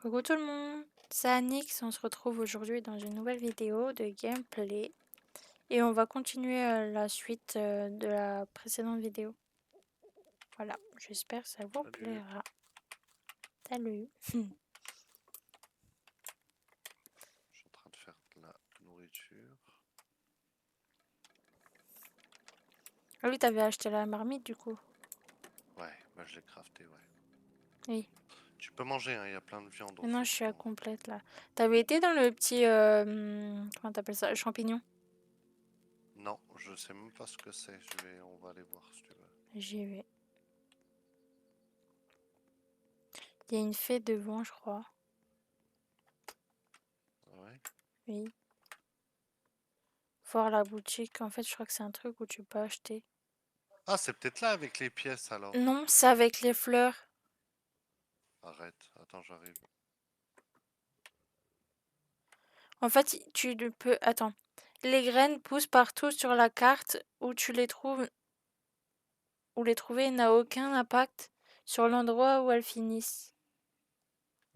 Coucou tout le monde, c'est Anix, on se retrouve aujourd'hui dans une nouvelle vidéo de gameplay et on va continuer la suite de la précédente vidéo. Voilà, j'espère que ça vous Salut. plaira. Salut. Je suis en train de faire de la nourriture. Ah oui, t'avais acheté la marmite du coup. Ouais, bah je l'ai crafté, ouais. Oui, Tu peux manger, hein, il y a plein de viande au maintenant je frigo, suis à hein. complète là. T'avais été dans le petit, comment t'appelles ça, champignon? Non, je sais même pas ce que c'est. On va aller voir si tu veux. J'y vais. Il y a une fée devant je crois. Ah ouais. Oui. Voir la boutique, en fait je crois que c'est un truc où tu peux acheter. Ah, c'est peut-être là avec les pièces alors. Non, c'est avec les fleurs. Arrête, attends, j'arrive. En fait, tu ne peux... Attends. Les graines poussent partout sur la carte où tu les trouves, où les trouver n'a aucun impact sur l'endroit où elles finissent.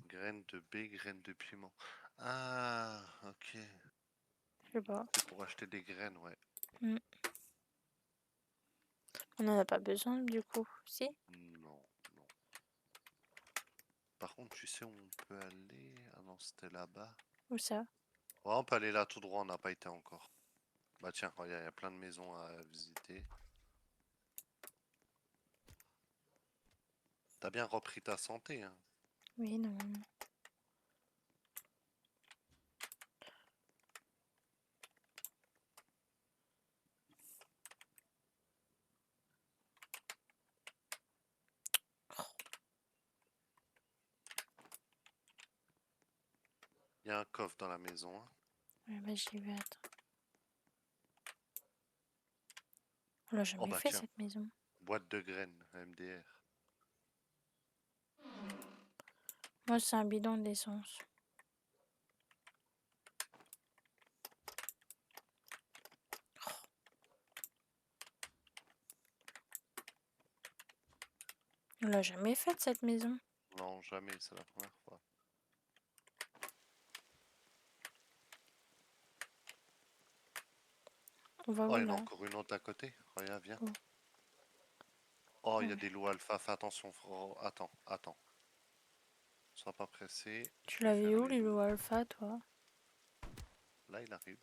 Graines de baie, graines de piment. Ah, ok. Je sais pas. C'est pour acheter des graines, ouais. Hmm. On n'en a pas besoin du coup, si? Non, non. Par contre, tu sais où on peut aller? Ah non, c'était là-bas. Où ça? Ouais, on peut aller là tout droit, on n'a pas été encore. Bah tiens, regarde, il y a plein de maisons à visiter. T'as bien repris ta santé, hein. Oui, non. Il y a un coffre dans la maison, hein. Ouais, bah, j'y vais, attends. On l'a Oh jamais bah fait tiens, cette maison. boîte de graines, MDR. Moi, c'est un bidon d'essence. On l'a jamais faite cette maison. Non, jamais, c'est la première fois. On va Oh, où il y en a là? encore une autre à côté. Regarde, viens. Oh, Oh, il y a ouais. des loups alpha, fais attention, frérot. Attends, attends. Sois pas pressé, Tu je vais l'avais faire où les les loups loups. alpha, toi? Là, il arrive.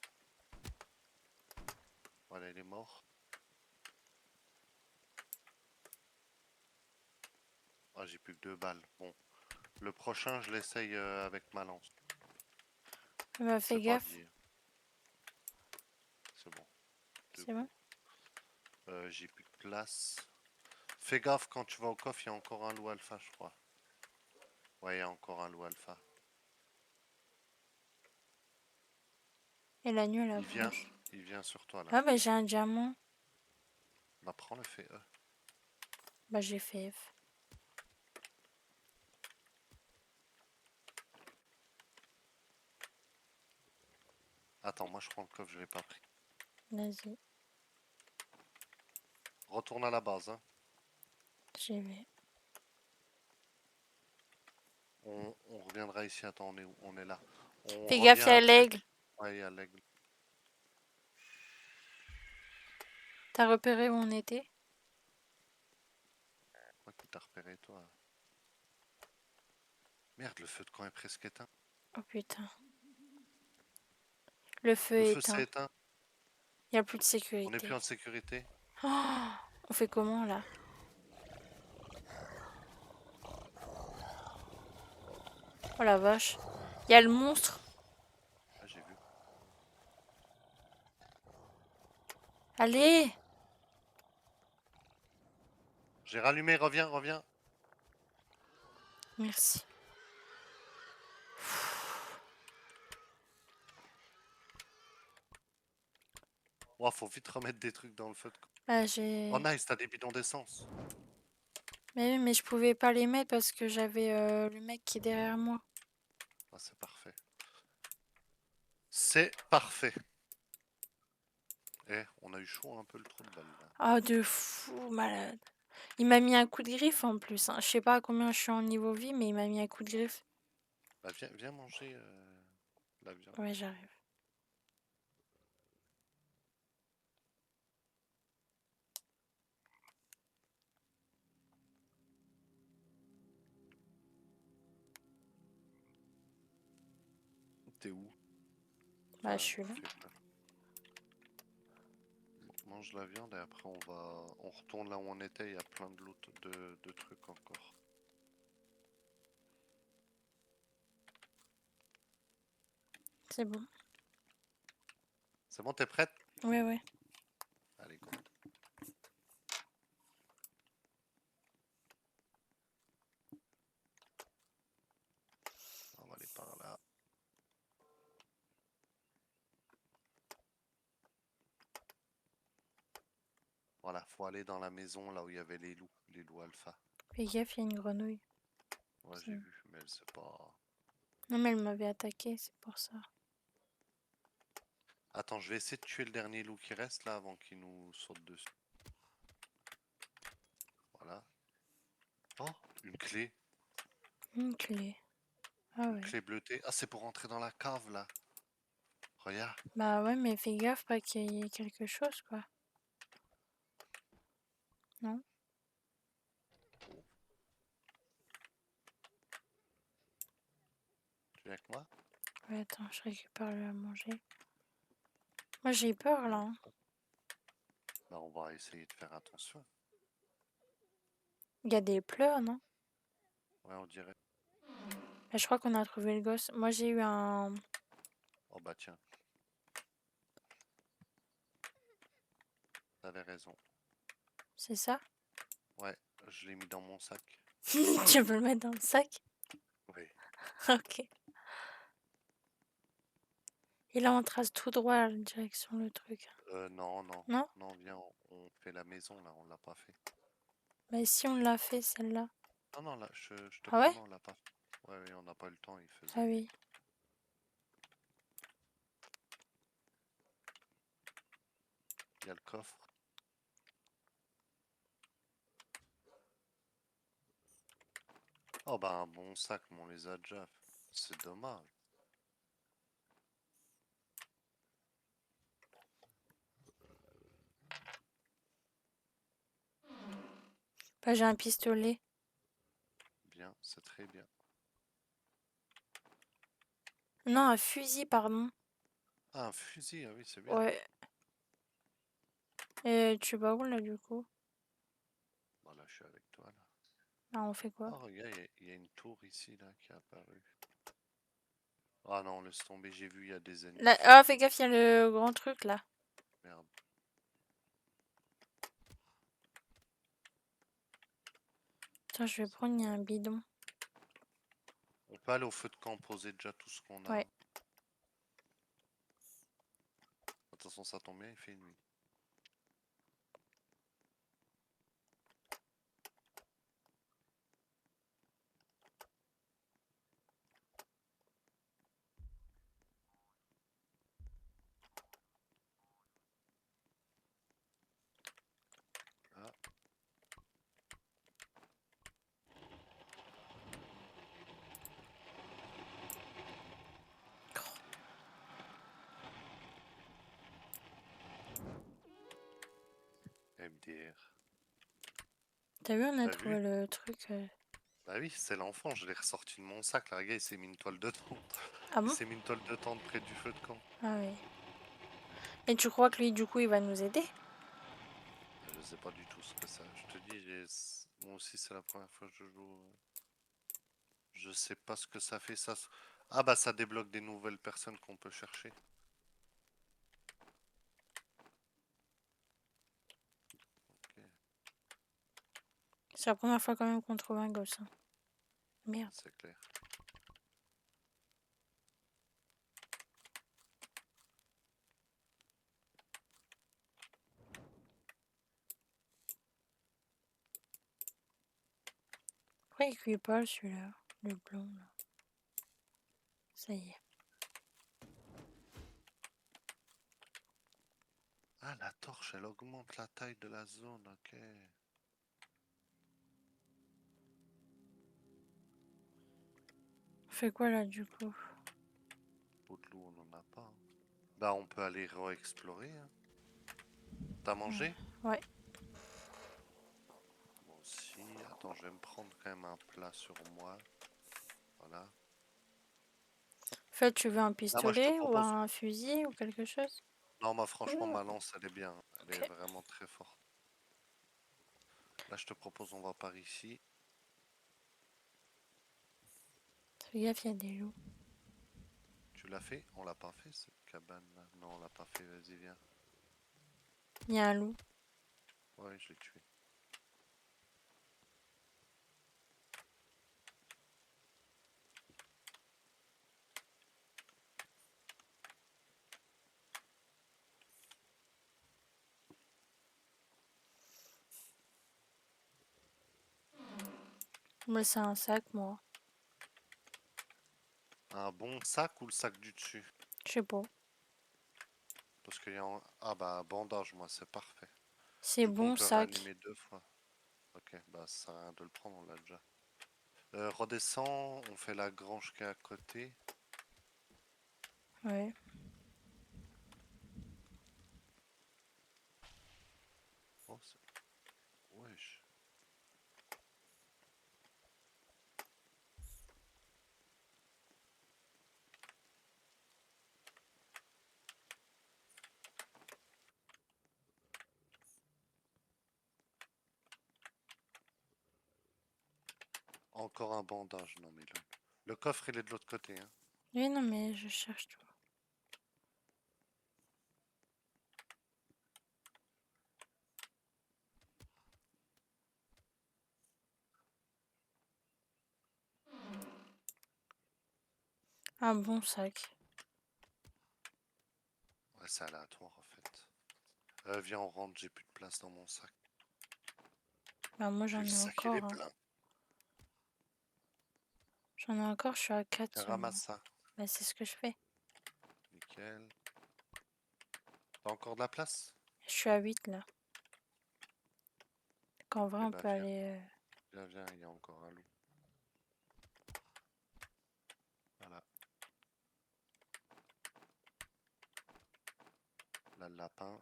Voilà, il est mort. Ah, j'ai plus que 2 balles. Bon, le prochain, je l'essaye avec ma lance. Bah, fais C'est pas gaffe. dit. C'est bon, deux C'est bon? coups. J'ai plus de place. Fais gaffe, quand tu vas au coffre, il y a encore un loup alpha, je crois. Ouais, il y a encore un loup alpha. Et la nuit, elle Il vient, approche. il vient sur toi là. Ah, bah, j'ai un diamant. Bah, prends le fait E. Bah, j'ai fait F. Attends, moi je prends le coffre, je l'ai pas pris. Vas-y, Retourne à la base, hein. j'y vais. On reviendra ici. Attends, on est où? On est là. On Fais revient gaffe, il y a après. l'aigle. Ouais, il y a l'aigle. T'as repéré où on était? Ouais, que t'as repéré, toi. Merde, le feu de camp est presque éteint. Oh putain. Le feu Le est feu s'est éteint. éteint. Il n'y a plus de On n'est plus sécurité. en sécurité. Oh, on fait comment là? Oh la vache. Il y a le monstre. Ah, j'ai vu. Allez! J'ai rallumé, reviens, reviens. Merci. Oh, faut vite remettre des trucs dans le feu de camp. Là, Oh, j'ai... nice, t'as des bidons d'essence. Mais oui, mais je pouvais pas les mettre parce que j'avais le mec qui est derrière moi. Ah, c'est parfait. C'est parfait. Eh, on a eu chaud un peu le trou de balle là. Ah, de fou, malade. Il m'a mis un coup de griffe en plus, hein. Je sais pas à combien je suis en niveau vie, mais il m'a mis un coup de griffe. Bah, viens manger la viande. Ouais, j'arrive. T'es où? Bah, je Enfin, suis là. fais pas. Mange la viande et après on retourne là où on était. Il y a plein de loot de trucs encore. C'est bon. C'est bon, t'es prête? Ouais, ouais. Allez, go. On va aller par là. Voilà, faut aller dans la maison là où il y avait les loups alpha. Fais gaffe, il y a une grenouille. Ouais, j'ai vu, mais c'est pas. Non, mais elle m'avait attaqué, c'est pour ça. Attends, je vais essayer de tuer le dernier loup qui reste là avant qu'il nous saute dessus. Voilà. Oh, une clé. Une clé. Ah Une ouais. clé bleutée. Ah, c'est pour entrer dans la cave là. Regarde. Bah ouais, mais fais gaffe pas qu'il y ait quelque chose, quoi. Non? Oh, tu viens avec moi? Ouais, attends, je récupère le à manger. Moi, j'ai peur, là, Viens. hein. Bah, on va essayer de faire attention. Il y a des pleurs, non? Ouais, on dirait. Bah, je crois qu'on a trouvé le gosse. Moi, j'ai eu un... Oh bah tiens, t'avais raison. C'est ça? Ouais, je l'ai mis dans mon sac. Tu peux le mettre dans le sac? Oui. Ok. Et là, on trace tout droit à la direction le truc. Non, non. Non? Non, viens, on fait la maison là, on l'a pas fait. Bah, si on l'a fait, celle-là. Non, non, là, je te Ah ouais? promets, on l'a pas fait. Ouais, oui, on n'a pas eu le temps, il faisait Ah nuit. oui. Il y a le coffre. Oh bah un bon sac, mais on les a déjà. C'est dommage. Bah, j'ai un pistolet. Bien, c'est très bien. Non, un fusil, pardon. Ah, un fusil, ah oui, c'est bien. Ouais. Et tu vas où, là, du coup? Voilà, je suis avec toi là. Ah, on fait quoi? Oh, regarde, il y a une tour ici là qui est apparue. Ah non, laisse tomber, j'ai vu, il y a des ennemis Là... sur Ah, le fais côté. gaffe, il y a le grand truc, là. Merde. Tiens, je vais prendre, il y a un bidon. On peut aller au feu de camp, poser déjà tout ce qu'on a. Ouais. De toute façon, ça tombe bien, il fait nuit. Ah, MDR. T'as vu, on a T'as trouvé vu? le truc. Bah oui, c'est l'enfant, je l'ai ressorti de mon sac. Là, regarde, il s'est mis une toile de tente. Ah Il bon? s'est mis une toile de tente près du feu de camp. Ah oui. Et tu crois que lui, du coup, il va nous aider? Je sais pas du tout ce que ça. Je te dis, moi aussi, c'est la première fois que je joue. Je sais pas ce que ça fait. Ah bah ça débloque des nouvelles personnes qu'on peut chercher. Ok, C'est la première fois quand même qu'on trouve un gosse, hein. Merde. c'est clair. Pourquoi il cuit pas celui-là? Le blanc, là. Ça y est. Ah, la torche, elle augmente la taille de la zone, ok. fait quoi là du coup? Peau de loup, on en a pas, hein. Bah, on peut aller re-explorer, hein. T'as mangé? Ouais. Moi aussi. Attends, je vais me prendre quand même un plat sur moi. Voilà. En fait, tu veux un Là, moi, je te pistolet ou propose. un fusil ou quelque chose? Non, moi, franchement, ma lance, elle est bien. Elle est Ok. vraiment très forte. Là, je te propose, on va par ici. Fais gaffe, il y a des loups. Tu l'as fait? On l'a pas fait, cette cabane-là. Non, on l'a pas fait. Vas-y, viens. Il y a un loup. Ouais, je l'ai tué. Mais c'est un sac, moi. Un bon sac ou le sac du dessus? Je sais pas. Parce qu'il y a Ah bah, bandage, moi, c'est parfait. C'est Du coup, on bon peut sac. réanimer 2 fois. Ok, bah, ça sert à rien de le prendre, on l'a déjà. Redescends, on fait la grange qui est à côté. Ouais. Oh, wesh. Encore un bandage, non mais le coffre il est de l'autre côté, hein. Oui, non, mais je cherche tout. Un bon sac. Ouais, c'est aléatoire en fait. Viens, on rentre, j'ai plus de place dans mon sac. Bah, moi, Puis j'en le ai sac il est encore, hein. plein. J'en ai encore, je suis à 4 Tiens, seulement. ramasse ça. Bah, c'est ce que je fais. Nickel. T'as encore de la place? Je suis à 8 là. Donc, en vrai, Eh on bah peut viens, aller. viens, viens, il y a encore un loup. Voilà. Là, le lapin.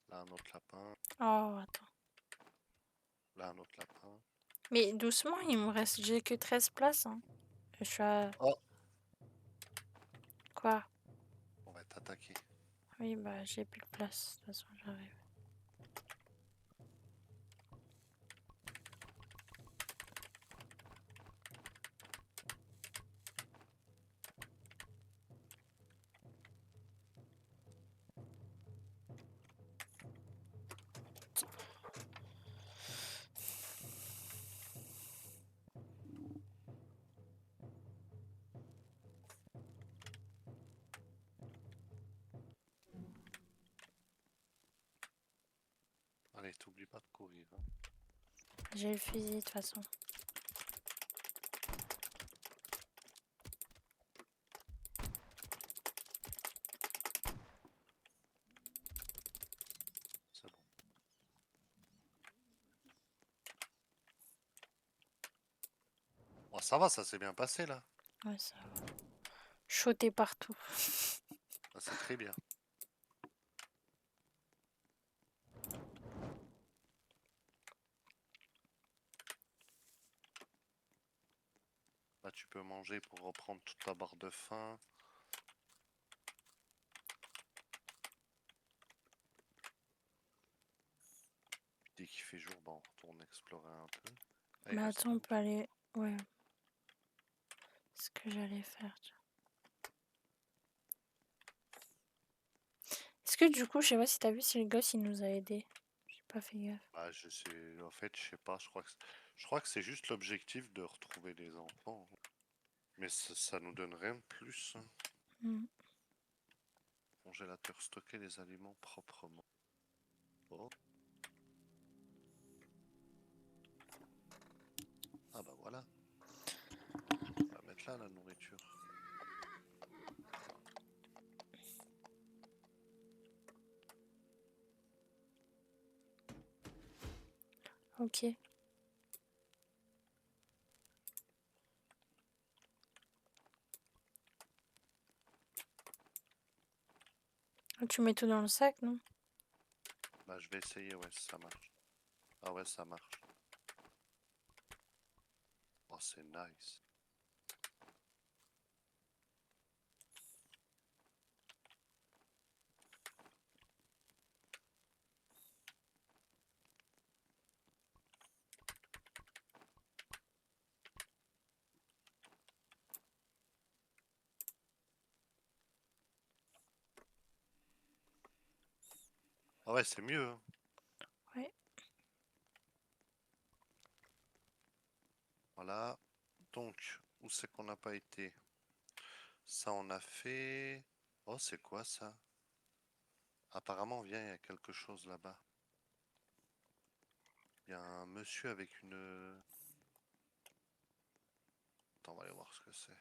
Là, un autre lapin. Oh, attends. Là, un autre lapin. Mais doucement, il me reste. J'ai que 13 places, hein. Je suis à. Oh, Quoi? on va t'attaquer. Oui, bah, j'ai plus de place. De toute façon, j'arrive. Allez, t'oublies pas de courir, hein. J'ai le fusil, de toute façon. C'est bon. Oh, ça va, ça s'est bien passé là. Ouais, ça va. Choter partout. Ah, c'est très bien. Là, tu peux manger pour reprendre toute ta barre de faim. Dès qu'il fait jour, bah, on retourne explorer un peu. Ah, il Mais reste attends, plein on de peut trucs. aller. Ouais, c'est ce que j'allais faire. Tiens. Est-ce que du coup, je sais pas si t'as vu si le gosse il nous a aidés. J'ai pas fait gaffe. Bah, je sais, en fait, je sais pas, je crois que c'est juste l'objectif de retrouver les enfants. Mais ça nous donne rien de plus, hein. Hmm. Congélateur, stocker les aliments proprement. Oh. Ah bah voilà. On va mettre là la nourriture. Ok. Tu mets tout dans le sac, non? Bah, je vais essayer, ouais, si ça marche. Ah ouais, ça marche. Oh, c'est nice. Ah ouais, c'est mieux, hein. Ouais. Voilà. Donc, où c'est qu'on n'a pas été? Ça, on a fait. Oh, c'est quoi ça? Apparemment, viens, il y a quelque chose là-bas. Il y a un monsieur avec une. Attends, on va aller voir ce que c'est.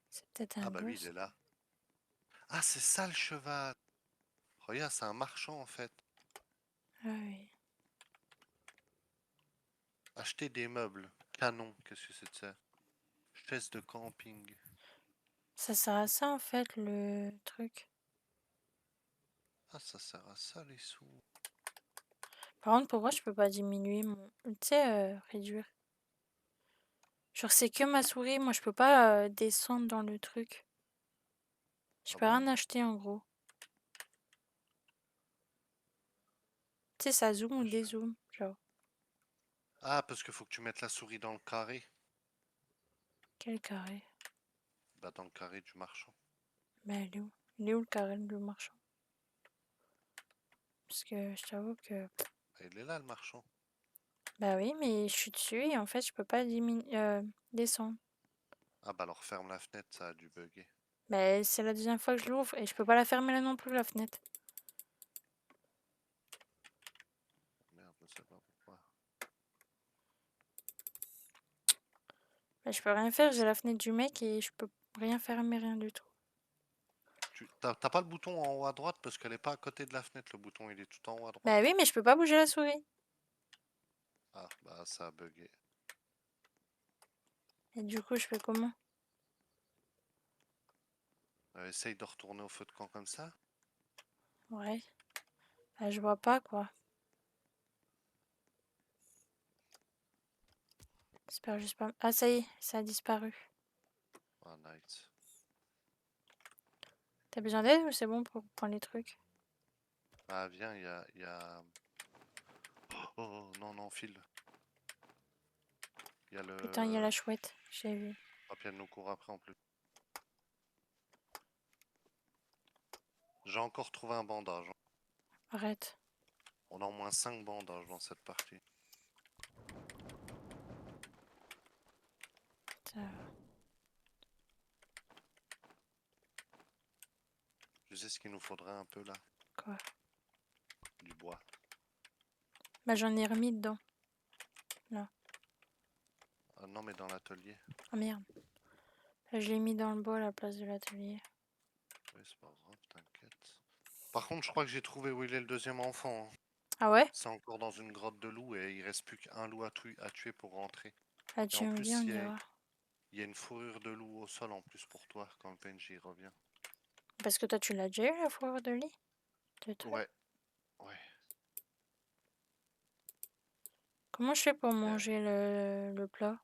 C'est peut-être un Ah bah oui, il boss. est là. Ah, c'est ça le cheval. Regarde, c'est un marchand en fait. Ah oui. Acheter des meubles. Canon, qu'est-ce que c'est de ça? Chaise de camping. Ça sert à ça en fait le truc. Ah, ça sert à ça les sous. Par contre, pourquoi je peux pas diminuer mon. Tu sais, réduire. Genre, c'est que ma souris, moi je peux pas descendre dans le truc. Je Ah peux bon? rien acheter en gros. Tu sais, ça zoom ou Je- dézoome. Genre, Ah, parce qu'il faut que tu mettes la souris dans le carré. quel carré? Bah, dans le carré du marchand. Bah, elle est où? Il est où le carré du marchand? Parce que je t'avoue que. Ah, il est là le marchand. Bah oui, mais je suis dessus et en fait, je peux pas descendre. Ah, bah alors ferme la fenêtre, ça a dû bugger. Bah, c'est la deuxième fois que je l'ouvre et je peux pas la fermer là non plus, la fenêtre. Merde, je sais pas pourquoi. Bah, je peux rien faire, j'ai la fenêtre du mec et je peux rien fermer, rien du tout. T'as pas le bouton en haut à droite parce qu'elle est pas à côté de la fenêtre, le bouton il est tout en haut à droite. Bah oui, mais je peux pas bouger la souris. Ah, bah ça a bugué. Et du coup, je fais comment? Essaye de retourner au feu de camp comme ça. Ouais. Bah, je vois pas quoi. J'espère juste pas. Ah, ça y est, ça a disparu. Ah, nice. T'as besoin d'aide ou c'est bon pour prendre les trucs? Ah, viens, il y a. Oh, oh, non, non, file. Il y a Putain, il y a la le. chouette, j'ai vu. Ah, puis elle nous court après en plus. J'ai encore trouvé un bandage. Arrête. On a au moins 5 bandages dans cette partie. Ça- Tu sais ce qu'il nous faudrait un peu là? Quoi? Du bois. Bah, j'en ai remis dedans. Là. Ah non, mais dans l'atelier. Ah merde. Là, je l'ai mis dans le bol à la place de l'atelier. Oui, c'est pas grave, t'inquiète. Par contre, je crois que j'ai trouvé où il est le deuxième enfant, hein. Ah ouais? C'est encore dans une grotte de loups et il reste plus qu'un loup à tuer pour rentrer. Ah, Et tu en me dis, on plus, ira. il y a une fourrure de loup au sol en plus pour toi quand le PNJ revient. Parce que toi, tu l'as déjà eu, la foire de lit? De trucs. Ouais, ouais. Comment je fais pour Euh, manger le plat?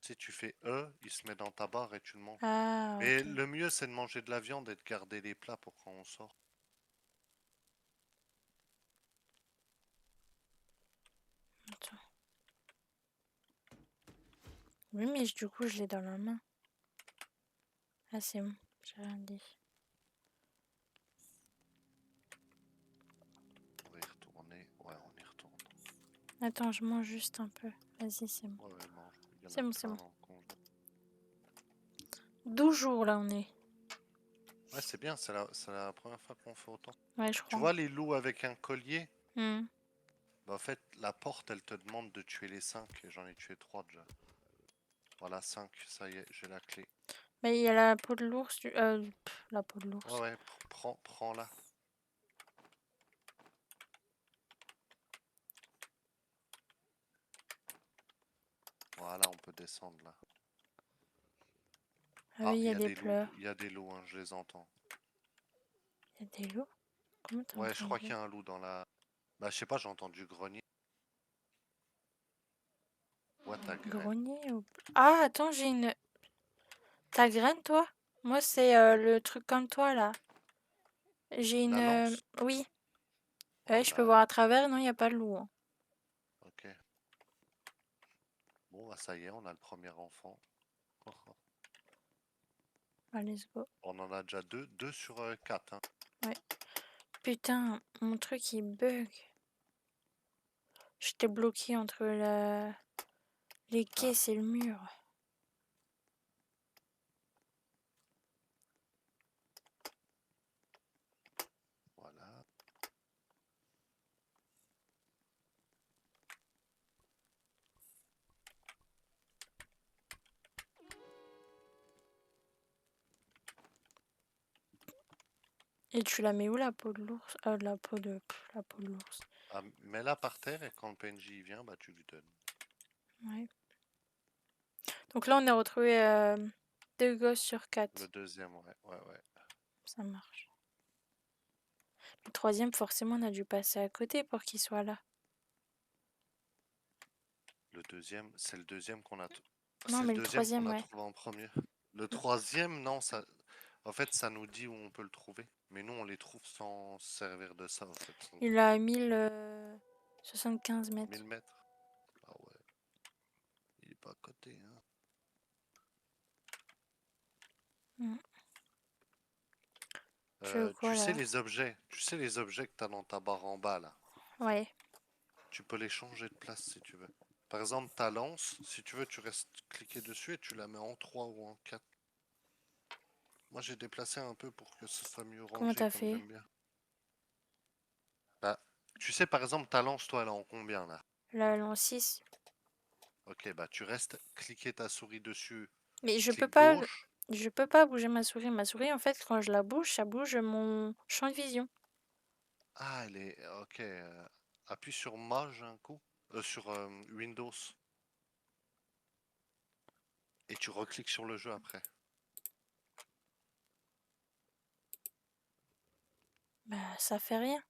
Tu sais, tu fais E, il se met dans ta barre et tu le manges. Ah, Mais ok. le mieux, c'est de manger de la viande et de garder les plats pour quand on sort. Attends. Oui, mais du coup, je l'ai dans la main. Ah, c'est bon. J'ai rien dit. On va y retourner. Ouais, on y retourne. Attends, je mange juste un peu. Vas-y, c'est bon. Ouais, ouais, mange. Il y en C'est a bon, c'est plein bon. dans le congé. 12 jours, là, on est. Ouais, c'est bien, c'est la première fois qu'on fait autant. Ouais, je Tu crois. vois les loups avec un collier? Hmm. Bah, en fait, la porte, elle te demande de tuer les 5 et j'en ai tué 3 déjà. Voilà, 5, ça y est, j'ai la clé. Mais il y a la peau de l'ours. La peau de Ouais, l'ours. ouais, prends-la. Voilà, on peut descendre là. Ah Ah, oui, il y a des pleurs. il y a des loups, hein, je les entends. Il y a des loups? Comment Ouais, je t'entends crois des qu'il y a un loup dans la... Bah, je sais pas, j'ai entendu grogner. Ouais, ta graine. grogner ou... Ah, attends, j'ai une... Ta graine, toi? Moi, c'est Ouais. le truc comme toi, là. J'ai une... La lance. Oui. Oh Ouais, je peux voir là, à travers. Non, il n'y a pas de loup, hein. ok. Bon, bah ça y est, on a le premier enfant. Ah, let's go. On en a déjà deux sur quatre, hein. Ouais. Putain, mon truc, il bug. J'étais bloqué entre les Ah, caisses et le mur. voilà. Et tu la mets où, la peau de l'ours? La peau de... la peau de l'ours. Ah, mets-la par terre et quand le PNJ y vient, bah tu lui donnes. Ouais. Donc là, on a retrouvé 2 gosses sur Le 4. deuxième, ouais, ouais, ouais. Ça marche. Le troisième, forcément, on a dû passer à côté pour qu'il soit là. Le deuxième, c'est le deuxième qu'on a... Non, C'est le mais le deuxième qu'on troisième, a ouais. trouvé en premier. Le troisième, non, ça... En fait, ça nous dit où on peut le trouver. Mais nous, on les trouve sans se servir de ça, en fait. Il a 1075 1000 mètres. mètres. Ah ouais, il est pas à côté, hein. Mm. Tu veux quoi, là? Tu sais les objets que tu as dans ta barre en bas là. Ouais. Tu peux les changer de place si tu veux. Par exemple, ta lance, si tu veux, tu restes cliqué dessus et tu la mets en 3 ou en 4. Moi, j'ai déplacé un peu pour que ce soit mieux Comment rangé t'as comme fait? j'aime bien. Bah, tu sais, par exemple, ta lance, toi, elle est en combien là? Là, l'an 6. Ok, bah tu restes cliquer ta souris dessus, Mais clic gauche. je peux pas bouger ma souris. Ma souris, en fait, quand je la bouge, ça bouge mon champ de vision. Ah, elle est... Ok, appuie sur Maj un coup. Sur Windows. Et tu recliques sur le jeu après. Bah, ça fait rien.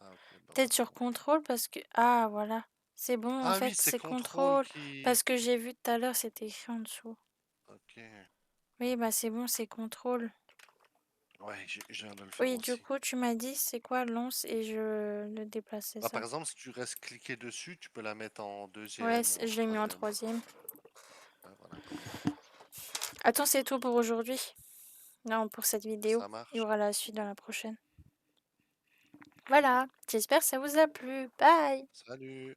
Ah, ok, bah Peut-être sur bon. contrôle parce que... Ah, voilà. C'est bon, en Ah fait, oui, c'est c'est contrôle contrôle. qui... Parce que j'ai vu tout à l'heure, c'était écrit en dessous. Ok. Oui, bah c'est bon, c'est contrôle. Ouais, je viens de le faire Oui, du aussi. coup, tu m'as dit c'est quoi l'once et je le déplaçais Bah, par ça. exemple, si tu restes cliqué dessus, tu peux la mettre en Ouais, deuxième ou en je l'ai mis en troisième. troisième. Ouais, voilà, comme moi. Attends, c'est tout pour aujourd'hui. Non, pour cette vidéo. Ça Il y marche. aura la suite dans la prochaine. Voilà, j'espère que ça vous a plu. Bye! Salut!